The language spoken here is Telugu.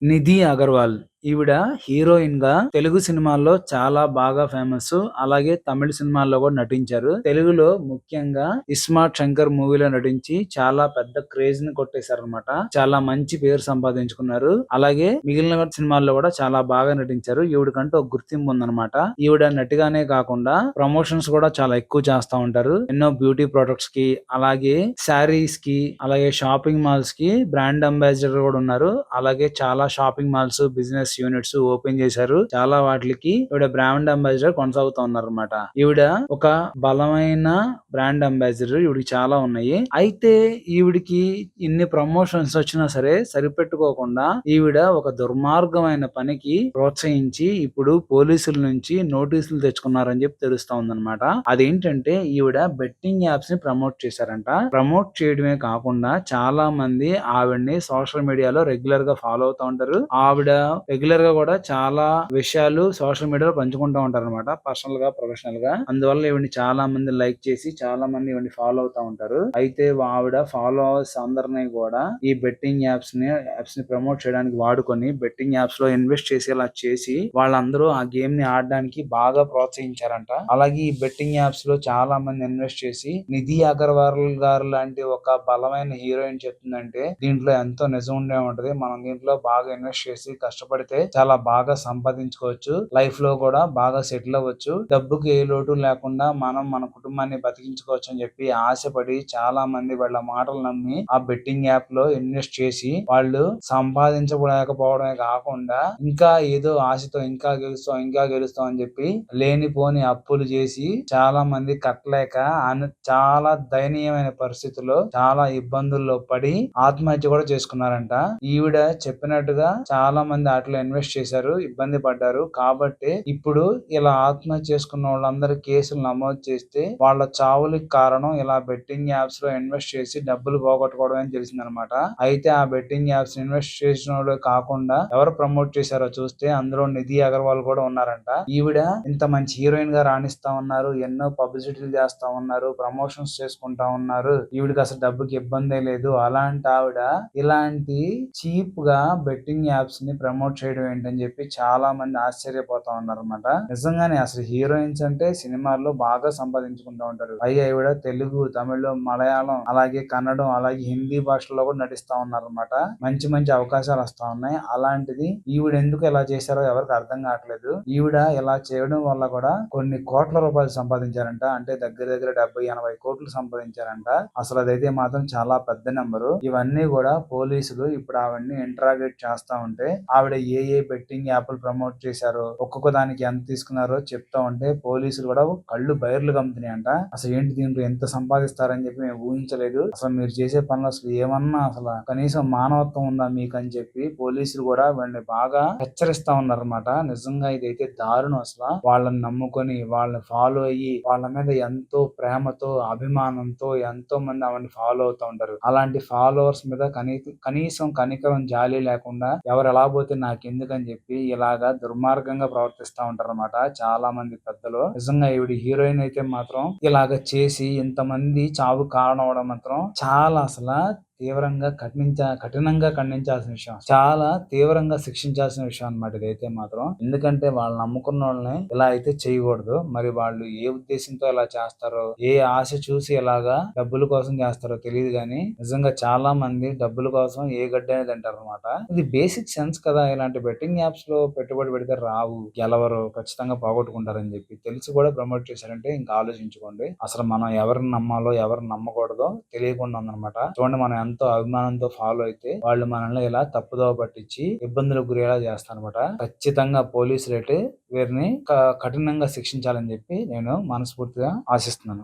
నిధి అగర్వాల్. ఈవిడ హీరోయిన్‌గా తెలుగు సినిమాల్లో చాలా బాగా ఫేమస్. అలాగే తమిళ సినిమాల్లో కూడా నటించారు. తెలుగులో ముఖ్యంగా 'ఇస్మార్ట్ శంకర్' మూవీలో నటించి చాలా పెద్ద క్రేజ్‌ని కొట్టేశారన్నమాట. చాలా మంచి పేరు సంపాదించుకున్నారు. అలాగే మిగిలిన సినిమాల్లో కూడా చాలా బాగా నటించారు. ఈవిడకంటూ ఒక గుర్తింపు ఉందన్నమాట. ఈవిడ నటిగానే కాకుండా ప్రమోషన్స్ కూడా చాలా ఎక్కువ చేస్తా ఉంటారు. ఎన్నో బ్యూటీ ప్రొడక్ట్స్ కి, అలాగే శారీస్ కి, అలాగే షాపింగ్ మాల్స్ కి బ్రాండ్ అంబాసిడర్ కూడా ఉన్నారు. అలాగే చాలా shopping malls, business units open చేశారు. చాలా వాటికి ఈవిడ బ్రాండ్ అంబాసిడర్ కొనసాగుతూ ఉన్నారన్నమాట. ఈవిడ ఒక బలమైన బ్రాండ్ అంబాసిడర్. ఈవిడికి చాలా ఉన్నాయి. అయితే ఈవిడికి ఇన్ని ప్రమోషన్స్ వచ్చినా సరే సరిపెట్టుకోకుండా ఈవిడ ఒక దుర్మార్గమైన పనికి ప్రోత్సహించి ఇప్పుడు పోలీసుల నుంచి నోటీసులు తెచ్చుకున్నారని చెప్పి తెలుస్తా ఉందన్నమాట. అదేంటంటే ఈవిడ బెట్టింగ్ యాప్స్ ని ప్రమోట్ చేశారంట. ప్రమోట్ చేయడమే కాకుండా చాలా మంది ఆవిడ్ని సోషల్ మీడియాలో రెగ్యులర్ గా ఫాలో అవుతా ఉంటారు. ఆవిడ రెగ్యులర్ గా కూడా చాలా విషయాలు సోషల్ మీడియాలో పంచుకుంటూ ఉంటారు అనమాట. పర్సనల్ గా, ప్రొఫెషనల్ గా. అందువల్ల ఈవిడ్ని చాలా మంది లైక్ చేసి చాలా మంది ఈవిడ్ని ఫాలో అవుతా ఉంటారు. అయితే ఆవిడ ఫాలోవర్స్ అందరినీ కూడా ఈ బెట్టింగ్ యాప్స్ ని ప్రమోట్ చేయడానికి వాడుకొని బెట్టింగ్ యాప్స్ లో ఇన్వెస్ట్ చేసేలా చేసి వాళ్ళందరూ ఆ గేమ్ ని ఆడడానికి బాగా ప్రోత్సహించారంట. అలాగే ఈ బెట్టింగ్ యాప్స్ లో చాలా మంది ఇన్వెస్ట్ చేసి నిధి అగర్వాల్ గారు లాంటి ఒక బలమైన హీరోయిన్ చెప్తుందంటే దీంట్లో ఎంతో నిజం ఉండే ఉంటది. మనం దీంట్లో బాగా ఇన్వెస్ట్ చేసి కష్టపడితే చాలా బాగా సంపాదించుకోవచ్చు. లైఫ్ లో కూడా బాగా సెటిల్ అవ్వచ్చు. డబ్బుకి ఏ లోటు లేకుండా మనం మన కుటుంబాన్ని బతికించుకోవచ్చు అని చెప్పి ఆశపడి చాలా మంది వాళ్ళ మాటలు నమ్మి ఆ బెట్టింగ్ యాప్ లో ఇన్వెస్ట్ చేసి వాళ్ళు సంపాదించలేకపోవడమే కాకుండా ఇంకా ఏదో ఆశతో ఇంకా గెలుస్తాం అని చెప్పి లేనిపోని అప్పులు చేసి చాలా మంది కట్టలేక చాలా దయనీయమైన పరిస్థితుల్లో చాలా ఇబ్బందుల్లో పడి ఆత్మహత్య కూడా చేసుకున్నారంట. ఈవిడ చెప్పినట్టుగా చాలా మంది వాటిలో ఇన్వెస్ట్ చేశారు, ఇబ్బంది పడ్డారు. కాబట్టి ఇప్పుడు ఇలా ఆత్మహత్య చేసుకున్న వాళ్ళందరూ కేసులు నమోదు చేస్తే వాళ్ళ చావులకు కారణం ఇలా బెట్టింగ్ యాప్స్ లో ఇన్వెస్ట్ చేసి డబ్బులు పోగొట్టుకోవడం అని తెలిసిందనమాట. అయితే ఆ బెట్టింగ్ యాప్స్ ఇన్వెస్ట్ చేసిన వాళ్ళు కాకుండా ఎవరు ప్రమోట్ చేశారో చూస్తే అందులో నిధి అగర్వాల్ కూడా ఉన్నారంట. ఈవిడ ఇంత మంచి హీరోయిన్ గా రాణిస్తా ఉన్నారు. ఎన్నో పబ్లిసిటీలు చేస్తా ఉన్నారు. ప్రమోషన్స్ చేసుకుంటా ఉన్నారు. ఈవిడికి అసలు డబ్బుకి ఇబ్బందే లేదు. అలాంటి ఆవిడ ఇలాంటి చీప్ గా బెట్టింగ్ యాప్స్ ని ప్రమోట్ చేయడం ఏంటని చెప్పి చాలా మంది ఆశ్చర్యపోతా ఉన్నారు అనమాట. నిజంగానే అసలు హీరోయిన్స్ అంటే సినిమాల్లో బాగా సంపాదించుకుంటూ ఉంటారు. పైగా ఈవిడ తెలుగు, తమిళం, మలయాళం, అలాగే కన్నడం, అలాగే హిందీ భాషల్లో కూడా నటిస్తా ఉన్నారు అనమాట. మంచి మంచి అవకాశాలు వస్తా ఉన్నాయి. అలాంటిది ఈవిడ ఎందుకు ఇలా చేశారో ఎవరికి అర్థం కావట్లేదు. ఈవిడ ఇలా చేయడం వల్ల కూడా కొన్ని కోట్ల రూపాయలు సంపాదించారంట. అంటే దగ్గర దగ్గర 70-80 కోట్లు సంపాదించారంట. అసలు అదైతే మాత్రం చాలా పెద్ద నెంబరు. ఇవన్నీ కూడా పోలీసులు ఇప్పుడు అవన్నీ ఇంట్రాగేట్ చేస్తా ఉంటే ఆవిడ ఏ బెట్టింగ్ యాప్లు ప్రమోట్ చేశారో ఒక్కొక్క దానికి ఎంత తీసుకున్నారో చెప్తా ఉంటే పోలీసులు కూడా కళ్ళు బైర్లు కమ్ముతున్నాయి అంట. అసలు ఏంటి దీంట్లో ఎంత సంపాదిస్తారని చెప్పి మేము ఊహించలేదు. అసలు మీరు చేసే పనులు అసలు ఏమన్నా అసలు కనీసం మానవత్వం ఉందా మీకు అని చెప్పి పోలీసులు కూడా వీళ్ళని బాగా హెచ్చరిస్తా ఉన్నారన్నమాట. నిజంగా ఇదైతే దారుణం. అసలు వాళ్ళని నమ్ముకొని వాళ్ళని ఫాలో అయ్యి వాళ్ళ మీద ఎంతో ప్రేమతో, అభిమానంతో ఎంతో మంది ఆవిడని ఫాలో అవుతా ఉంటారు. అలాంటి ఫాలోవర్స్ మీద కనీసం కనికరం, జాలి లేకుండా ఎవరు ఎలా పోతే నాకెందుకని చెప్పి ఇలాగా దుర్మార్గంగా ప్రవర్తిస్తా ఉంటారు అనమాట చాలా మంది పెద్దలు. నిజంగా ఈవిడ హీరోయిన్ అయితే మాత్రం ఇలాగ చేసి ఇంతమంది చావు కారణం అవడం మాత్రం చాలా అసలు తీవ్రంగా కఠినంగా ఖండించాల్సిన విషయం. చాలా తీవ్రంగా శిక్షించాల్సిన విషయం అన్నమాట ఇదైతే మాత్రం. ఎందుకంటే వాళ్ళు నమ్ముకున్న వాళ్ళని ఇలా అయితే చేయకూడదు. మరి వాళ్ళు ఏ ఉద్దేశంతో ఇలా చేస్తారో, ఏ ఆశ చూసి ఇలాగా డబ్బుల కోసం చేస్తారో తెలియదు గానీ నిజంగా చాలా మంది డబ్బుల కోసం ఏ గడ్డి అనేది తింటారు అనమాట. ఇది బేసిక్ సెన్స్ కదా. ఇలాంటి బెట్టింగ్ యాప్స్ లో పెట్టుబడి పెడితే రావు, గెలవరు, ఖచ్చితంగా పోగొట్టుకుంటారని చెప్పి తెలిసి కూడా ప్రమోట్ చేశారంటే ఇంకా ఆలోచించుకోండి. అసలు మనం ఎవరిని నమ్మాలో ఎవరిని నమ్మకూడదో తెలియకుండా ఉందన్నమాట. చూడండి, మనం ఎంతో అభిమానంతో ఫాలో అయితే వాళ్ళు మనల్ని ఇలా తప్పుదోవ పట్టించి ఇబ్బందులకు గురేలా చేస్తారనమాట. ఖచ్చితంగా పోలీసులు అయితే వీరిని కఠినంగా శిక్షించాలని చెప్పి నేను మనస్ఫూర్తిగా ఆశిస్తున్నాను.